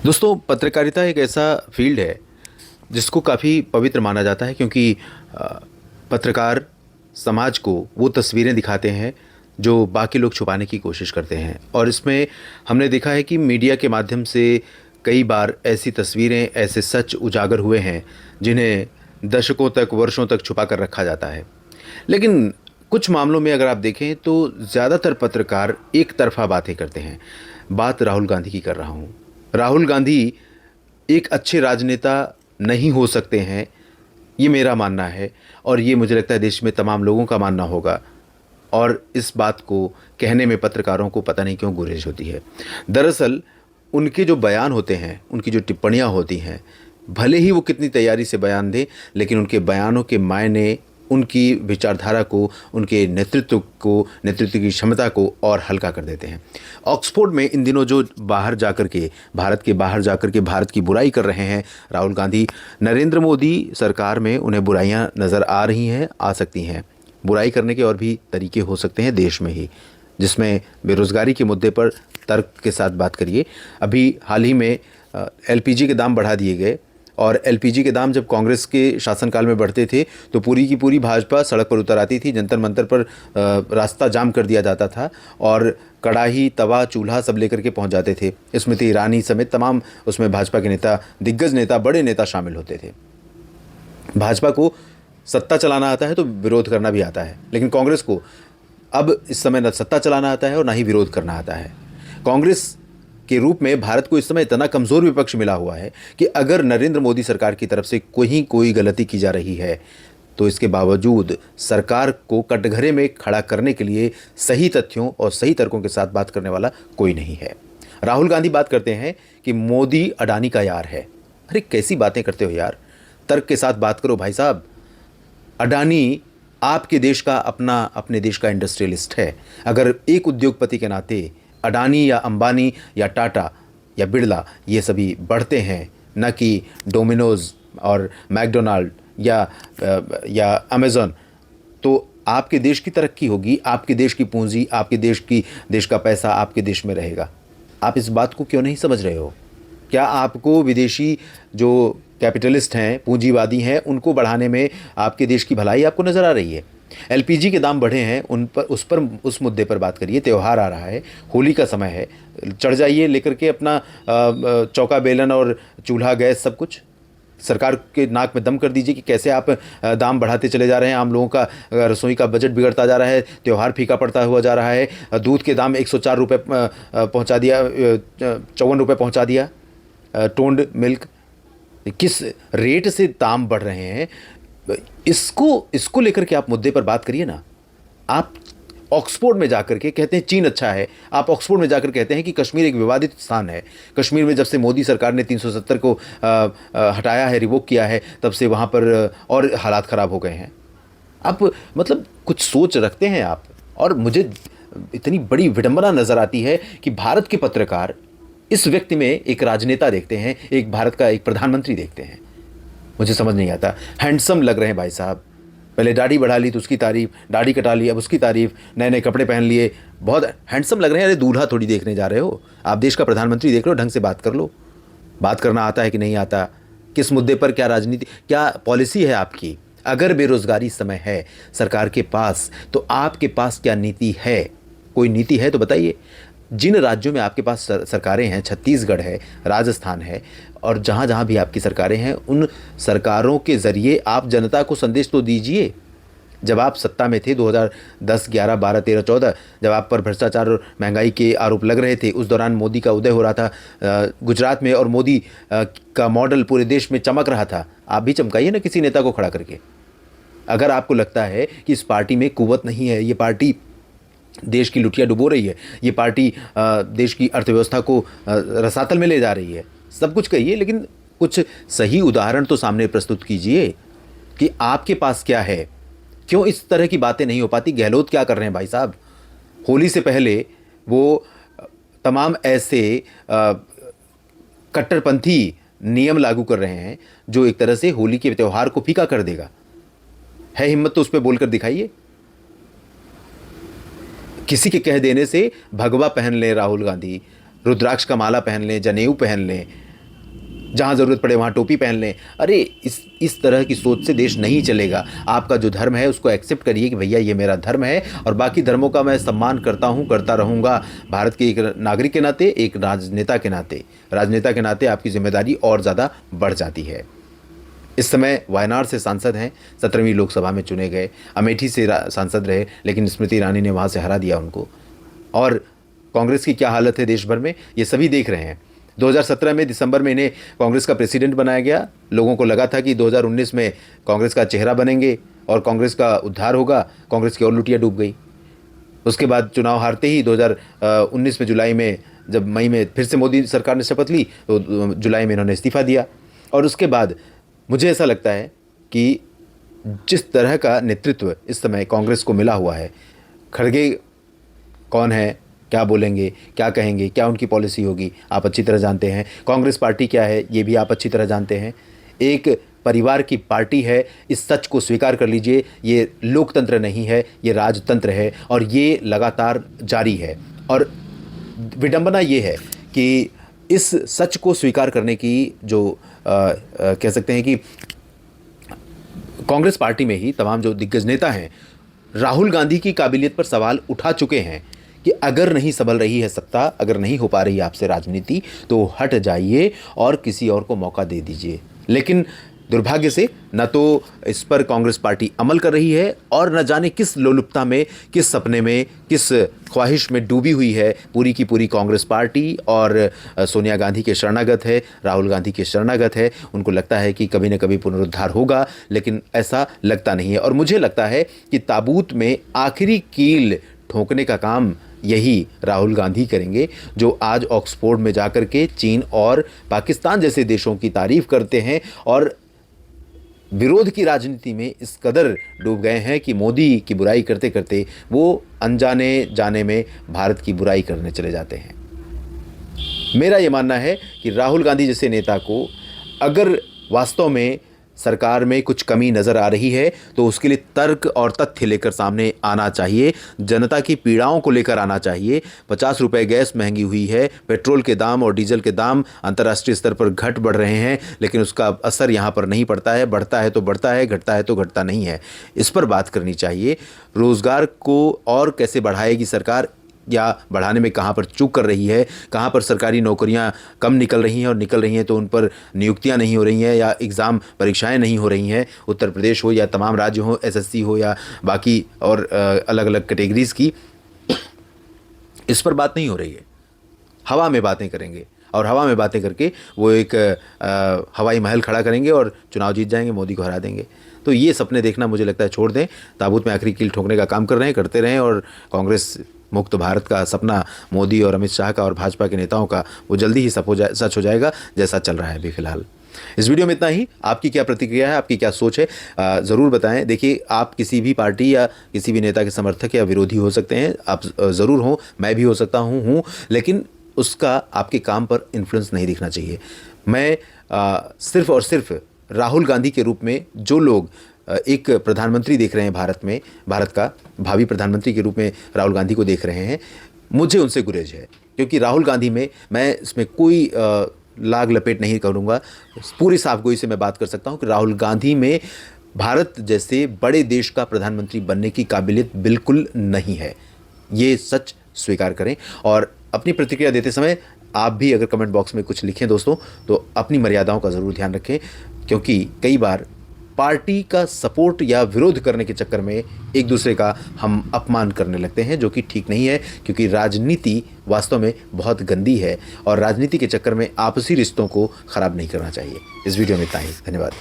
दोस्तों, पत्रकारिता एक ऐसा फील्ड है जिसको काफ़ी पवित्र माना जाता है क्योंकि पत्रकार समाज को वो तस्वीरें दिखाते हैं जो बाकी लोग छुपाने की कोशिश करते हैं। और इसमें हमने देखा है कि मीडिया के माध्यम से कई बार ऐसी तस्वीरें, ऐसे सच उजागर हुए हैं जिन्हें दशकों तक, वर्षों तक छुपा कर रखा जाता है। लेकिन कुछ मामलों में अगर आप देखें तो ज़्यादातर पत्रकार एक तरफ़ा बातें करते हैं। बात राहुल गांधी की कर रहा हूँ। राहुल गांधी एक अच्छे राजनेता नहीं हो सकते हैं, ये मेरा मानना है और ये मुझे लगता है देश में तमाम लोगों का मानना होगा। और इस बात को कहने में पत्रकारों को पता नहीं क्यों गुरेज होती है। दरअसल उनके जो बयान होते हैं, उनकी जो टिप्पणियाँ होती हैं, भले ही वो कितनी तैयारी से बयान दें, लेकिन उनके बयानों के मायने उनकी विचारधारा को, उनके नेतृत्व की क्षमता को और हल्का कर देते हैं। ऑक्सफोर्ड में इन दिनों जो बाहर जाकर के, भारत के बाहर जाकर के भारत की बुराई कर रहे हैं राहुल गांधी, नरेंद्र मोदी सरकार में उन्हें बुराइयां नज़र आ रही हैं, आ सकती हैं। बुराई करने के और भी तरीके हो सकते हैं देश में ही, जिसमें बेरोज़गारी के मुद्दे पर तर्क के साथ बात करिए। अभी हाल ही में एलपीजी के दाम बढ़ा दिए गए और एलपीजी के दाम जब कांग्रेस के शासनकाल में बढ़ते थे तो पूरी की पूरी भाजपा सड़क पर उतर आती थी, जंतर मंतर पर रास्ता जाम कर दिया जाता था और कढ़ाई, तवा, चूल्हा सब लेकर के पहुंच जाते थे। स्मृति ईरानी समेत तमाम उसमें भाजपा के नेता, दिग्गज नेता, बड़े नेता शामिल होते थे। भाजपा को सत्ता चलाना आता है तो विरोध करना भी आता है, लेकिन कांग्रेस को अब इस समय न सत्ता चलाना आता है और ना ही विरोध करना आता है। कांग्रेस के रूप में भारत को इस समय इतना कमज़ोर विपक्ष मिला हुआ है कि अगर नरेंद्र मोदी सरकार की तरफ से कोई गलती की जा रही है तो इसके बावजूद सरकार को कटघरे में खड़ा करने के लिए सही तथ्यों और सही तर्कों के साथ बात करने वाला कोई नहीं है। राहुल गांधी बात करते हैं कि मोदी अडानी का यार है। अरे कैसी बातें करते हो यार, तर्क के साथ बात करो भाई साहब। अडानी आपके देश का अपने देश का इंडस्ट्रियलिस्ट है। अगर एक उद्योगपति के नाते अडानी या अंबानी या टाटा या बिरला ये सभी बढ़ते हैं, न कि डोमिनोज और मैकडोनाल्ड या अमेज़न, तो आपके देश की तरक्की होगी, आपके देश की पूंजी, आपके देश का पैसा आपके देश में रहेगा। आप इस बात को क्यों नहीं समझ रहे हो? क्या आपको विदेशी जो कैपिटलिस्ट हैं, पूंजीवादी हैं, उनको बढ़ाने में आपके देश की भलाई आपको नज़र आ रही है? एलपीजी के दाम बढ़े हैं, उस मुद्दे पर बात करिए। त्यौहार आ रहा है, होली का समय है, चढ़ जाइए लेकर के अपना चौका बेलन और चूल्हा गैस सब कुछ। सरकार के नाक में दम कर दीजिए कि कैसे आप दाम बढ़ाते चले जा रहे हैं। आम लोगों का रसोई का बजट बिगड़ता जा रहा है, त्यौहार फीका पड़ता हुआ जा रहा है। दूध के दाम 104 रुपये पहुँचा दिया, 54 रुपये पहुँचा दिया। टोन्ड मिल्क किस रेट से दाम बढ़ रहे हैं, इसको लेकर के आप मुद्दे पर बात करिए ना। आप ऑक्सफोर्ड में जाकर के कहते हैं चीन अच्छा है, आप ऑक्सफोर्ड में जाकर कहते हैं कि कश्मीर एक विवादित स्थान है। कश्मीर में जब से मोदी सरकार ने 370 को हटाया है, रिवोक किया है, तब से वहाँ पर और हालात ख़राब हो गए हैं। आप मतलब कुछ सोच रखते हैं आप। और मुझे इतनी बड़ी विडंबना नज़र आती है कि भारत के पत्रकार इस व्यक्ति में एक राजनेता देखते हैं, एक भारत का एक प्रधानमंत्री देखते हैं। मुझे समझ नहीं आता। हैंडसम लग रहे हैं भाई साहब। पहले दाढ़ी बढ़ा ली तो उसकी तारीफ, दाढ़ी कटा ली अब उसकी तारीफ, नए नए कपड़े पहन लिए, बहुत हैंडसम लग रहे हैं। अरे दूल्हा थोड़ी देखने जा रहे हो आप, देश का प्रधानमंत्री देख लो, ढंग से बात कर लो। बात करना आता है कि नहीं आता? किस मुद्दे पर क्या राजनीति, क्या पॉलिसी है आपकी? अगर बेरोजगारी समय है सरकार के पास, तो आपके पास क्या नीति है? कोई नीति है तो बताइए। जिन राज्यों में आपके पास सरकारें हैं, छत्तीसगढ़ है, राजस्थान है, और जहाँ जहाँ भी आपकी सरकारें हैं, उन सरकारों के ज़रिए आप जनता को संदेश तो दीजिए। जब आप सत्ता में थे 2010, 11, 12, 13, 14, जब आप पर भ्रष्टाचार और महंगाई के आरोप लग रहे थे, उस दौरान मोदी का उदय हो रहा था गुजरात में, और मोदी का मॉडल पूरे देश में चमक रहा था। आप भी चमकाइए ना किसी नेता को खड़ा करके। अगर आपको लगता है कि इस पार्टी में कुव्वत नहीं है, ये पार्टी देश की लुटिया डुबो रही है, ये पार्टी देश की अर्थव्यवस्था को रसातल में ले जा रही है, सब कुछ कहिए, लेकिन कुछ सही उदाहरण तो सामने प्रस्तुत कीजिए कि आपके पास क्या है। क्यों इस तरह की बातें नहीं हो पाती? गहलोत क्या कर रहे हैं भाई साहब? होली से पहले वो तमाम ऐसे कट्टरपंथी नियम लागू कर रहे हैं जो एक तरह से होली के त्यौहार को फीका कर देगा। है हिम्मत तो उस पर बोलकर दिखाइए। किसी के कह देने से भगवा पहन लें राहुल गांधी, रुद्राक्ष का माला पहन लें, जनेऊ पहन लें, जहाँ ज़रूरत पड़े वहाँ टोपी पहन लें। अरे इस तरह की सोच से देश नहीं चलेगा। आपका जो धर्म है उसको एक्सेप्ट करिए कि भैया ये मेरा धर्म है और बाकी धर्मों का मैं सम्मान करता हूँ, करता रहूँगा। भारत के एक नागरिक के नाते, एक राजनेता के नाते आपकी जिम्मेदारी और ज़्यादा बढ़ जाती है। इस समय वायनाड से सांसद हैं, 17वीं लोकसभा में चुने गए। अमेठी से सांसद रहे, लेकिन स्मृति ईरानी ने वहाँ से हरा दिया उनको। और कांग्रेस की क्या हालत है देश भर में, ये सभी देख रहे हैं। 2017 में दिसंबर में इन्हें कांग्रेस का प्रेसिडेंट बनाया गया। लोगों को लगा था कि 2019 में कांग्रेस का चेहरा बनेंगे और कांग्रेस का उद्धार होगा। कांग्रेस की और लुटिया डूब गई। उसके बाद चुनाव हारते ही 2019 में जुलाई में, जब मई में फिर से मोदी सरकार ने शपथ ली, तो जुलाई में इन्होंने इस्तीफा दिया। और उसके बाद मुझे ऐसा लगता है कि जिस तरह का नेतृत्व इस समय कांग्रेस को मिला हुआ है, खड़गे कौन है, क्या बोलेंगे, क्या कहेंगे, क्या उनकी पॉलिसी होगी, आप अच्छी तरह जानते हैं। कांग्रेस पार्टी क्या है, ये भी आप अच्छी तरह जानते हैं। एक परिवार की पार्टी है, इस सच को स्वीकार कर लीजिए। ये लोकतंत्र नहीं है, ये राजतंत्र है और ये लगातार जारी है। और विडंबना ये है कि इस सच को स्वीकार करने की जो कह सकते हैं कि कांग्रेस पार्टी में ही तमाम जो दिग्गज नेता हैं, राहुल गांधी की काबिलियत पर सवाल उठा चुके हैं कि अगर नहीं संभल रही है सत्ता, अगर नहीं हो पा रही है आपसे राजनीति, तो हट जाइए और किसी और को मौका दे दीजिए। लेकिन दुर्भाग्य से न तो इस पर कांग्रेस पार्टी अमल कर रही है और न जाने किस लोलुपता में, किस सपने में, किस ख्वाहिश में डूबी हुई है पूरी की पूरी कांग्रेस पार्टी। और सोनिया गांधी के शरणागत है, राहुल गांधी के शरणागत है। उनको लगता है कि कभी न कभी पुनरुद्धार होगा, लेकिन ऐसा लगता नहीं है। और मुझे लगता है कि ताबूत में आखिरी कील ठोकने का काम यही राहुल गांधी करेंगे, जो आज ऑक्सफोर्ड में जाकर के चीन और पाकिस्तान जैसे देशों की तारीफ करते हैं और विरोध की राजनीति में इस कदर डूब गए हैं कि मोदी की बुराई करते करते वो अनजाने जाने में भारत की बुराई करने चले जाते हैं। मेरा ये मानना है कि राहुल गांधी जैसे नेता को अगर वास्तव में सरकार में कुछ कमी नज़र आ रही है तो उसके लिए तर्क और तथ्य लेकर सामने आना चाहिए, जनता की पीड़ाओं को लेकर आना चाहिए। 50 रुपये गैस महंगी हुई है, पेट्रोल के दाम और डीजल के दाम अंतर्राष्ट्रीय स्तर पर घट बढ़ रहे हैं, लेकिन उसका असर यहाँ पर नहीं पड़ता है। बढ़ता है तो बढ़ता है, घटता है तो घटता नहीं है। इस पर बात करनी चाहिए। रोज़गार को और कैसे बढ़ाएगी सरकार, या बढ़ाने में कहाँ पर चूक कर रही है, कहाँ पर सरकारी नौकरियां कम निकल रही हैं और निकल रही हैं तो उन पर नियुक्तियां नहीं हो रही हैं या एग्ज़ाम परीक्षाएं नहीं हो रही हैं। उत्तर प्रदेश हो या तमाम राज्य हो, एसएससी हो या बाकी और अलग अलग कैटेगरीज़ की, इस पर बात नहीं हो रही है। हवा में बातें करेंगे और हवा में बातें करके वो एक हवाई महल खड़ा करेंगे और चुनाव जीत जाएंगे, मोदी को हरा देंगे। तो ये सपने देखना मुझे लगता है छोड़ दें। ताबूत में आखिरी कील ठोकने का काम कर रहे हैं, करते रहें और कांग्रेस मुक्त भारत का सपना मोदी और अमित शाह का और भाजपा के नेताओं का वो जल्दी ही सच हो जाएगा, जैसा चल रहा है अभी फिलहाल। इस वीडियो में इतना ही। आपकी क्या प्रतिक्रिया है, आपकी क्या सोच है, ज़रूर बताएं। देखिए, आप किसी भी पार्टी या किसी भी नेता के समर्थक या विरोधी हो सकते हैं, आप ज़रूर हों, मैं भी हो सकता हूँ, लेकिन उसका आपके काम पर इन्फ्लुएंस नहीं दिखना चाहिए। मैं सिर्फ़ और सिर्फ राहुल गांधी के रूप में जो लोग एक प्रधानमंत्री देख रहे हैं भारत में, भारत का भावी प्रधानमंत्री के रूप में राहुल गांधी को देख रहे हैं, मुझे उनसे गुरेज है। क्योंकि राहुल गांधी में मैं इसमें कोई लाग लपेट नहीं करूँगा। पूरी साफगोई से मैं बात कर सकता हूँ कि राहुल गांधी में भारत जैसे बड़े देश का प्रधानमंत्री बनने की काबिलियत बिल्कुल नहीं है। ये सच स्वीकार करें। और अपनी प्रतिक्रिया देते समय आप भी अगर कमेंट बॉक्स में कुछ लिखें दोस्तों, तो अपनी मर्यादाओं का ज़रूर ध्यान रखें, क्योंकि कई बार पार्टी का सपोर्ट या विरोध करने के चक्कर में एक दूसरे का हम अपमान करने लगते हैं, जो कि ठीक नहीं है। क्योंकि राजनीति वास्तव में बहुत गंदी है और राजनीति के चक्कर में आपसी रिश्तों को ख़राब नहीं करना चाहिए। इस वीडियो में इतना ही। धन्यवाद।